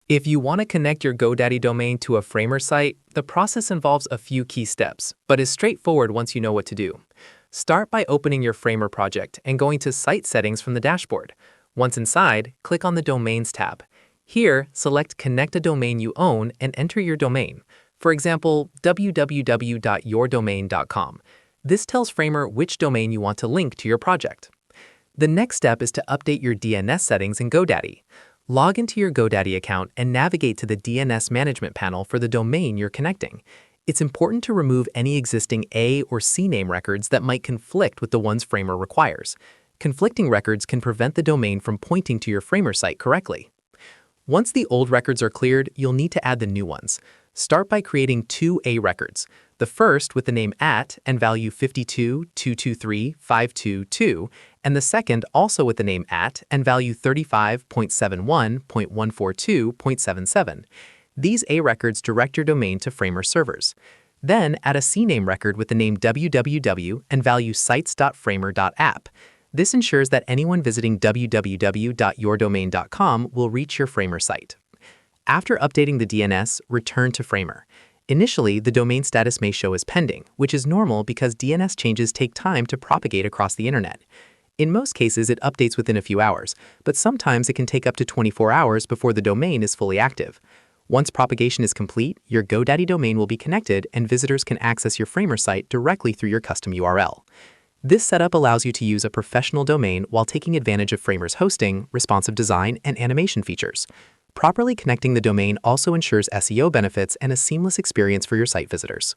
If you want to connect your GoDaddy domain to a Framer site, the process involves a few key steps, but is straightforward once you know what to do. Start by opening your Framer project and going to Site Settings from the dashboard. Once inside, click on the Domains tab. Here, select Connect a domain you own and enter your domain. For example, www.yourdomain.com. This tells Framer which domain you want to link to your project. The next step is to update your DNS settings in GoDaddy. Log into your GoDaddy account and navigate to the DNS management panel for the domain you're connecting. It's important to remove any existing A or CNAME records that might conflict with the ones Framer requires. Conflicting records can prevent the domain from pointing to your Framer site correctly. Once the old records are cleared, you'll need to add the new ones. Start by creating two A records. The first with the name @ and value 52.223.522, and the second also with the name @ and value 35.71.142.77. These A records direct your domain to Framer servers. Then add a CNAME record with the name www and value sites.framer.app. This ensures that anyone visiting www.yourdomain.com will reach your Framer site. After updating the DNS, return to Framer. Initially, the domain status may show as pending, which is normal because DNS changes take time to propagate across the internet. In most cases, it updates within a few hours, but sometimes it can take up to 24 hours before the domain is fully active. Once propagation is complete, your GoDaddy domain will be connected and visitors can access your Framer site directly through your custom URL. This setup allows you to use a professional domain while taking advantage of Framer's hosting, responsive design, and animation features. Properly connecting the domain also ensures SEO benefits and a seamless experience for your site visitors.